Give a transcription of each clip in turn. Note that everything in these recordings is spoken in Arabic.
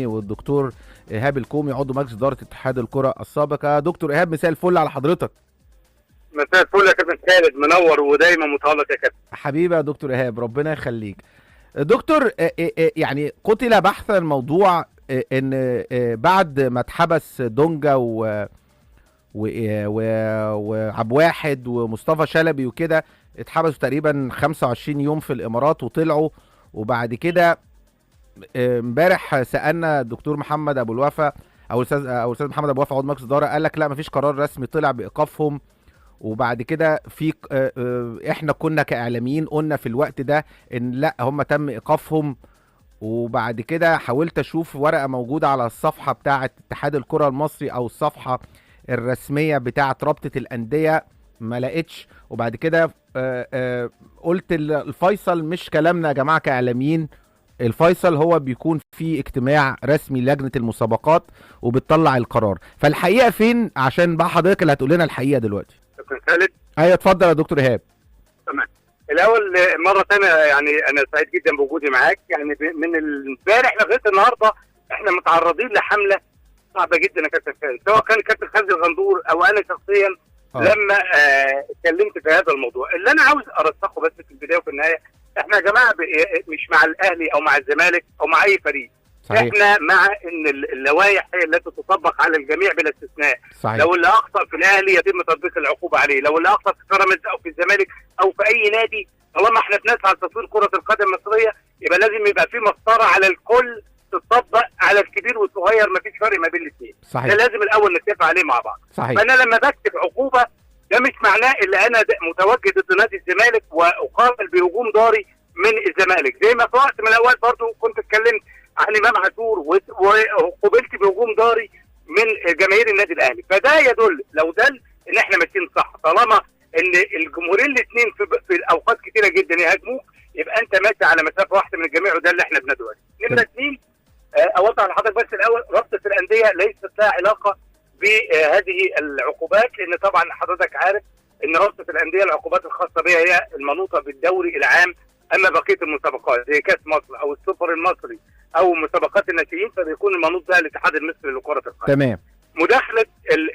والدكتور ايهاب الكومي عضو مجلس اداره اتحاد الكره السابق. يا دكتور ايهاب، مساء الفل على حضرتك. مساء الفل يا كابتن خالد، منور ودايما متالق يا كابتن. حبيبي يا دكتور ايهاب، ربنا يخليك. دكتور، يعني قتل بحثا الموضوع ان بعد ما اتحبس دونجا وعبد واحد ومصطفى شلبي وكده، اتحبسوا تقريبا 25 يوم في الامارات وطلعوا. وبعد كده امبارح سالنا الدكتور محمد ابو الوفا او الاستاذ محمد ابو الوفا عضو مجلس اداره، قال لك لا مفيش قرار رسمي طلع بايقافهم. وبعد كده في احنا كنا كاعلاميين قلنا في الوقت ده ان لا، هم تم ايقافهم. وبعد كده حاولت اشوف ورقه موجوده على الصفحه بتاعه اتحاد الكره المصري او الصفحه الرسميه بتاعه رابطه الانديه، ما لقيتش. وبعد كده قلت الفيصل مش كلامنا يا جماعه كاعلاميين، الفيصل هو بيكون في اجتماع رسمي لجنه المسابقات وبتطلع القرار. فالحقيقه فين؟ عشان بقى حضرتك اللي هتقول لنا الحقيقه دلوقتي. كابتن خالد، ايوه اتفضل يا دكتور ايهاب. تمام. الاول مره ثانيه يعني انا سعيد جدا بوجودي معاك. يعني من امبارح لغايه النهارده احنا متعرضين لحمله صعبه جدا يا كابتن خالد، سواء كان كابتن خالد الغندور او انا شخصيا. لما اتكلمت في هذا الموضوع، اللي انا عاوز ارسخه بس في البدايه وفي النهايه، احنا يا جماعه مش مع الاهلي او مع الزمالك او مع اي فريق. صحيح. احنا مع ان اللوائح هي التي تطبق على الجميع بلا استثناء. صحيح. لو اللي اخطا في الاهلي يتم تطبيق العقوبه عليه، لو اللي اخطا في بيراميدز او في الزمالك او في اي نادي، طالما احنا بنسعى لتطوير كره القدم المصريه يبقى لازم يبقى في مسطره على الكل تطبق على الكبير والصغير، مفيش فرق ما بين الاثنين. ده لازم الاول نتفق عليه مع بعض. صحيح. فانا لما بكتب عقوبه ده مش معناه ان انا متواجد ضد نادي الزمالك واقابل بهجوم ضاري من الزمالك، زي ما في وقت من الاوقات برضه كنت اتكلمت عن امام عاشور وقبلت بهجوم ضاري من جماهير النادي الاهلي. فده يدل لو دل ان احنا ماشيين صح، طالما ان الجمهورين الاثنين في اوقات كثيره جدا يهاجموك يبقى انت ماشي على مسافه واحده من الجميع، وده اللي احنا بندعو عليه. نمره اثنين، اوضح لحضرتك بس الاول، رابطه الانديه ليست لها علاقه بهذه العقوبات، لان طبعا حضرتك عارف ان رابطه الانديه العقوبات الخاصه بها هي المنوطه بالدوري العام. اما بقيه المسابقات زي كاس مصر او السوبر المصري او مسابقات الناشئين فبيكون المنوط بها الاتحاد المصري لكره القدم. تمام. مداخله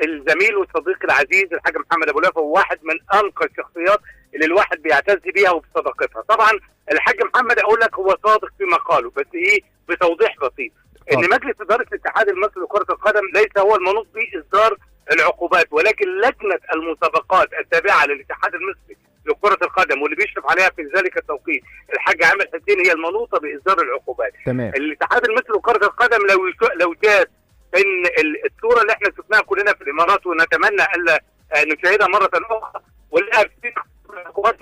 الزميل والصديق العزيز الحاج محمد ابو الوفا هو واحد من انقى الشخصيات اللي الواحد بيعتز بيها وبصداقتها. طبعا الحاج محمد اقول لك هو صادق في مقاله، بس ايه بتوضيح بسيط، ان مجلس اداره الاتحاد المصري لكره القدم ليس هو المنوط باصدار العقوبات، ولكن لجنه المسابقات التابعه للاتحاد المصري لكره القدم واللي بيشرف عليها في ذلك التوقيت الحاج عامر حسين هي المنوطه باصدار العقوبات. تمام. الاتحاد المصري لكره القدم لو شاف ان الصوره اللي احنا شفناها كلنا في الامارات ونتمنى الا نشاهدها مره اخرى، ولقى في عقوبات.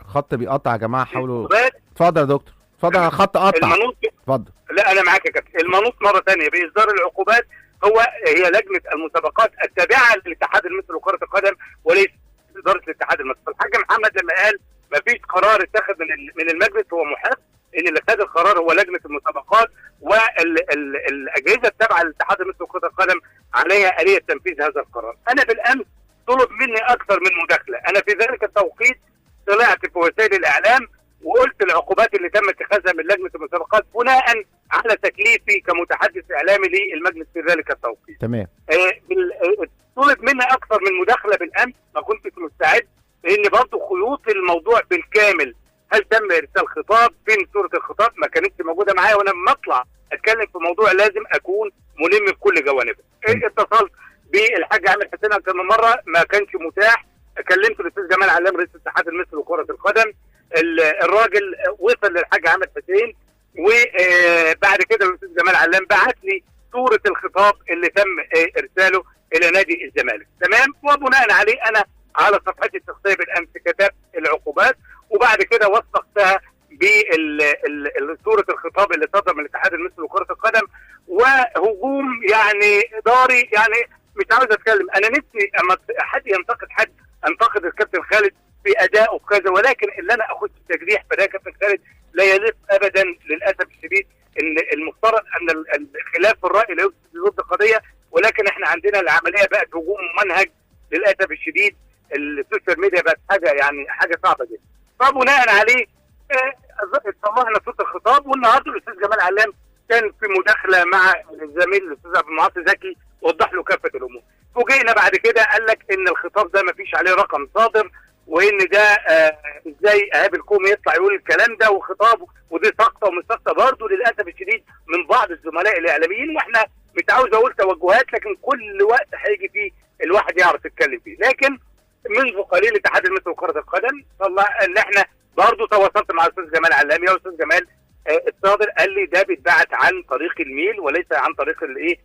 خط بيقطع يا جماعه، حاولوا. اتفضل يا دكتور، اتفضل. الخط قطع. اتفضل. لا انا معاك يا كابتن. المنوط مره ثانيه باصدار العقوبات هي لجنه المسابقات التابعه للاتحاد المصري لكره القدم وليس اداره الاتحاد المصري. الحاج محمد لما قال ما فيش قرار اتخذ من المجلس، هو محق ان اللي خد القرار هو لجنه المسابقات، والاجهزه التابعه للاتحاد المصري لكره القدم عليها اليه تنفيذ هذا القرار. انا بالامس طلب مني اكثر من مداخله، انا في ذلك التوقيت طلعت في وسائل الاعلام وقلت العقوبات اللي تم اتخاذها من لجنه المسابقات بناء على تكليفي كمتحدث اعلامي للمجلس في ذلك التوقيت. تمام. طلب مني اكثر من مداخله بالامس، ما كنتش مستعد لان برضه خيوط الموضوع بالكامل. هل تم ارسال خطاب؟ فين صوره الخطاب؟ ما كانتش موجوده معايا، وانا لما اطلع اتكلم في موضوع لازم اكون ملم بكل جوانبه. اتصلت بالحاج عامر حسين اكثر من مره، ما كانش متاح. كلمت الاستاذ جمال علام رئيس الاتحاد المصري لكره القدم، الراجل وصل للحاج عامر حسين، وبعد كده الاستاذ جمال علام بعت لي صوره الخطاب اللي تم ارساله الى نادي الزمالك. تمام. وبناء عليه انا على صفحتي الشخصيه بالامس كتبت العقوبات، وبعد كده وثقتها بصوره الخطاب اللي صدر من الاتحاد المصري لكره القدم. وهجوم يعني ضاري، يعني مش عاوز اتكلم. انا نفسي اما حد ينتقد حد انتقد الكابتن خالد في ادائه في كذا، ولكن اللي انا اخد تجريح فده كابتن خالد لا يليق ابدا للاسف الشديد. ان المفترض ان الخلاف الراي لا يفسد ضد قضيه، ولكن احنا عندنا العمليه بقت هجوم ممنهج للاسف الشديد. السوشيال ميديا بقت حاجه صعبه جدا. فبناء عليه طلعنا صوت الخطاب. والنهارده الاستاذ جمال علام كان في مداخله مع الزميل الاستاذ عبد المعاطي زكي وضح له كافه الامور. فوجئنا بعد كده قال لك ان الخطاب ده ما فيش عليه رقم صادر، وان ده ازاي ايهاب الكومي يطلع يقول الكلام ده وخطابه ودي سقطه ومش سقطه. برضه للاسف الشديد من بعض الزملاء الاعلاميين، واحنا مش عاوز اقول توجهات، لكن كل وقت هيجي فيه الواحد يعرف يتكلم فيه. لكن منذ قليل اتحاد المصري لكره القدم طلع ان احنا برضه تواصلت مع الاستاذ جمال علام. يا استاذ جمال الصادر قال لي ده بيتبعت عن طريق الميل وليس عن طريق الايه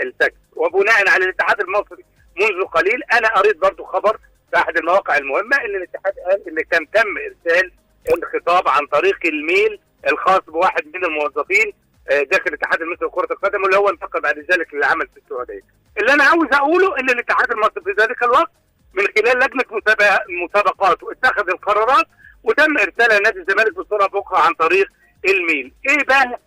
الفاكس. وبناء على الاتحاد المصري منذ قليل انا قريت برضه خبر في احد المواقع المهمه ان الاتحاد قال ان كان تم ارسال الخطاب عن طريق الميل الخاص بواحد من الموظفين داخل الاتحاد المصري لكره القدم، واللي هو انتقل بعد ذلك للعمل في السعوديه. اللي انا عاوز اقوله ان الاتحاد المصري في ذلك الوقت من خلال لجنه مسابقاته اتخذ القرارات وتم ارسالها لنادي الزمالك بصوره بكره عن طريق الميل. ايه بقى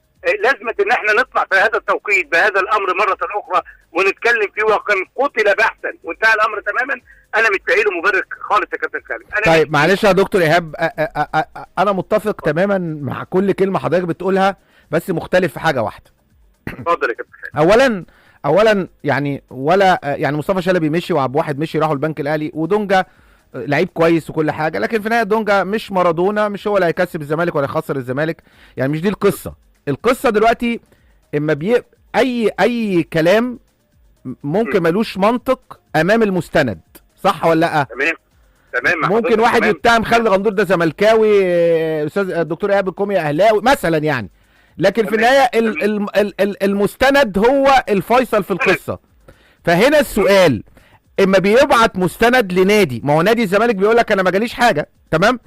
لازمه ان احنا نطلع في هذا التوقيت بهذا الامر مره اخرى ونتكلم فيه وكان قتل بحثا وانتهى الامر تماما؟ انا مش لاقي له مبرر خالص يا كابتن خالد. طيب معلش يا دكتور ايهاب، انا متفق تماما مع كل كلمه حضرتك بتقولها، بس مختلف في حاجه واحده. اتفضل يا كابتن خالد. اولا يعني ولا يعني مصطفى شلبي مشي وعبد واحد مشي راحوا البنك الاهلي، ودونجا لعيب كويس وكل حاجه، لكن في النهايه دونجا مش مارادونا، مش هو اللي هيكسب الزمالك ولا يخسر الزمالك، يعني مش دي القصه. القصه دلوقتي اما اي كلام ممكن ملوش منطق امام المستند، صح ولا لا؟ تمام. ممكن واحد يتهم خالد غندور ده زملكاوي، استاذ الدكتور ايهاب الكومي اهلاوي مثلا يعني، لكن في النهايه المستند هو الفيصل في القصه. فهنا السؤال، اما بيبعت مستند لنادي، ما هو نادي الزمالك بيقول لك انا ما جاليش حاجه، تمام؟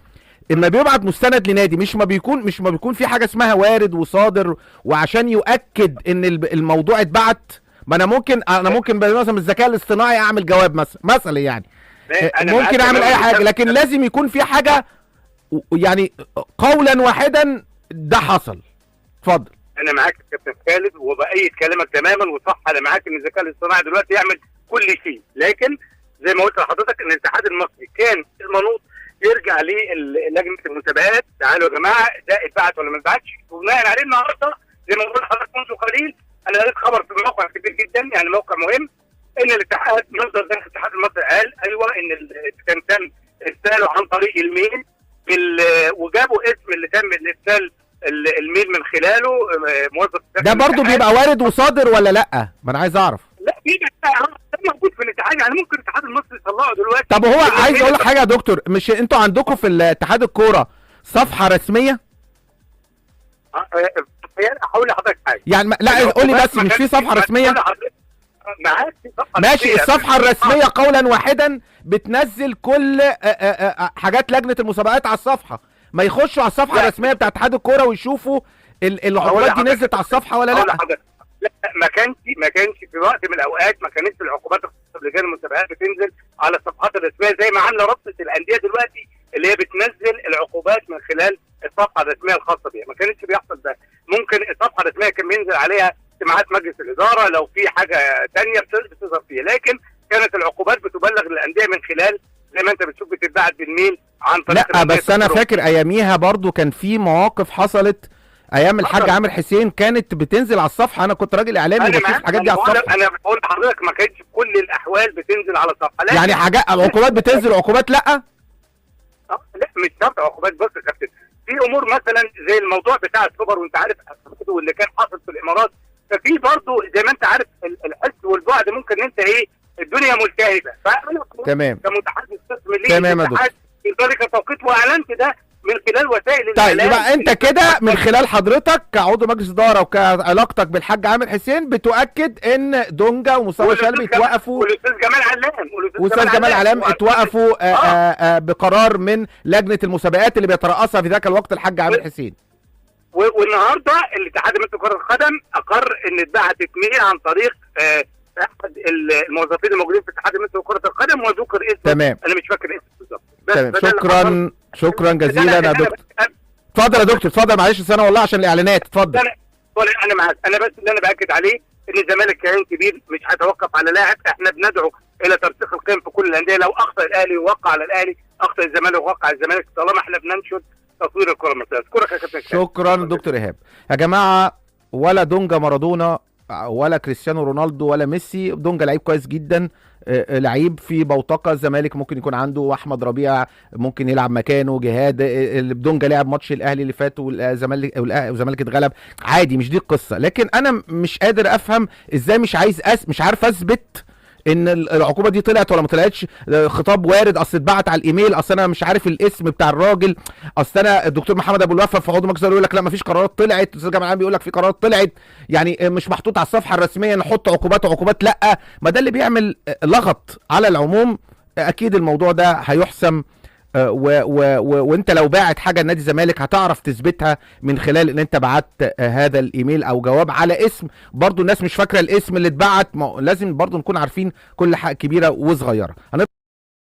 اما بيبعت مستند لنادي مش ما بيكون في حاجه اسمها وارد وصادر، وعشان يؤكد ان الموضوع اتبعت، ما انا ممكن مثلا بالذكاء الاصطناعي اعمل جواب مثلا يعني ممكن اعمل اي حاجه، لكن لازم يكون في حاجه يعني قولا واحدا ده حصل. اتفضل. انا معاك يا كابتن خالد وبأيد كلامك تماما وصح. انا معاك ان الذكاء الاصطناعي دلوقتي يعمل كل شيء، لكن زي ما قلت لحضرتك ان الاتحاد المصري كان المنوط يرجع للجنه المسابقات، تعالوا يا جماعه ده اتبعت ولا ما اتبعتش. وبناء عليه النهارده زي ما قلت لحضرتك منذ قليل انا قريت خبر في موقع كبير جدا، يعني موقع مهم، ان الاتحاد مصدر داخل الاتحاد المصري قال ايوه ان كان تم ارساله عن طريق الميل وجابوا اسم اللي تم الارسال الميل من خلاله موظف ده برضه بيبقى وارد وصادر ولا لا؟ ما انا عايز اعرف. لا ده موجود في الاتحاد، يعني ممكن الاتحاد المصري يطلعه دلوقتي. طب هو عايز اقول لك حاجه يا دكتور، مش انتوا عندكم في الاتحاد الكوره صفحه رسميه؟ هقول لحضرتك حاجه يعني لا قول لي بس، مش في صفحه رسميه؟ معاك في صفحه ماشي. الصفحه الرسميه قولا واحدا بتنزل كل حاجات لجنه المسابقات على الصفحه، ما يخشوا على الصفحه الرسميه بتاعت اتحاد الكوره ويشوفوا العقوبات دي نزلت على الصفحه ولا لا؟ لا ما كانش في وقت من الاوقات ما كانتش العقوبات الخاصه بلجان المسابقات بتنزل على الصفحات الرسميه زي ما عامله رابطه الانديه دلوقتي اللي هي بتنزل العقوبات من خلال الصفحه الرسميه الخاصه بيها. ما كانش بيحصل ده. ممكن الصفحه الرسميه كان بينزل عليها اجتماعات مجلس الاداره لو في حاجه ثانيه بتظهر فيها، لكن كانت العقوبات بتبلغ للانديه من خلال زي ما انت بتشوف بتتبعت بالميل عن طريق. لا بس انا فاكر اياميها برضو كان في مواقف حصلت ايام الحاج عامر حسين كانت بتنزل على الصفحه، انا كنت راجل اعلامي وبشوف الحاجات دي على الصفحه. انا بقول لحضرتك ما كانتش كل الاحوال بتنزل على الصفحه، يعني حاجات عقوبات بتنزل وعقوبات لا؟ لا مش شرط عقوبات. بص يا كابتن، في امور مثلا زي الموضوع بتاع السوبر وانت عارف واللي كان حاصل في الامارات، ففي برضه زي ما انت عارف الحس والبعد ممكن انت الدنيا ملتهبه. تمام. كمتحدث قسم ليه تمام يا دكتور. في ذلك توقيت واعلنت ده من خلال وسائل الاعلام. طيب يبقى انت كده من خلال حضرتك كعضو مجلس اداره وكعلاقتك بالحاج عامر حسين بتؤكد ان دونجا ومصطفى شلبي اتوقفوا، والاستاذ جمال علام اتوقفوا بقرار من لجنه المسابقات اللي بيترأسها في ذاك الوقت الحاج عامر حسين. والنهارده الاتحاد المصري لكره القدم اقر ان اتبعتت ميل عن طريق احد الموظفين الموجودين في الاتحاد المصري لكره القدم وذكر اسمه. تمام. انا مش فاكر اسمه بالظبط. تمام. شكرا جزيلا يا دكتور. اتفضل يا دكتور، اتفضل. معلش انا والله عشان الاعلانات. اتفضل. انا معاك. انا بس اللي انا باكد عليه ان الزمالك كيان كبير مش هيتوقف على لاعب. احنا بندعو الى ترسيخ القيم في كل الانديه. لو اخطا الاهلي يوقع على الاهلي، اخطا الزمالك يوقع على الزمالك، طالما احنا بننشد تطوير الكره المصريه. اشكرك يا كابتن. شكرا دكتور ايهاب. يا جماعه، ولا دونجا مارادونا ولا كريستيانو رونالدو ولا ميسي. دونجا لعيب كويس جدا، لعيب في بوتقه الزمالك ممكن يكون عنده، واحمد ربيع ممكن يلعب مكانه، جهاد. دونجا لعب ماتش الاهلي اللي فات والزمالك اتغلب عادي، مش دي القصه. لكن انا مش قادر افهم ازاي مش عارف اثبت ان العقوبه دي طلعت ولا ما طلعتش. خطاب وارد، اصل اتبعت على الايميل، اصل انا مش عارف الاسم بتاع الراجل، اصل انا الدكتور محمد ابو الوفا في عضو مجلس يقول لك لا ما فيش قرارات طلعت، الاستاذ جمال بيقول لك في قرارات طلعت، يعني مش محطوط على الصفحه الرسميه نحط عقوبات لا. ما ده اللي بيعمل لغط على العموم. اكيد الموضوع ده هيحسم، وانت لو باعت حاجه لنادي الزمالك هتعرف تثبتها من خلال ان انت بعت هذا الايميل او جواب على اسم. برضو الناس مش فاكره الاسم اللي اتبعت، لازم برضو نكون عارفين كل حاجه كبيره وصغيره.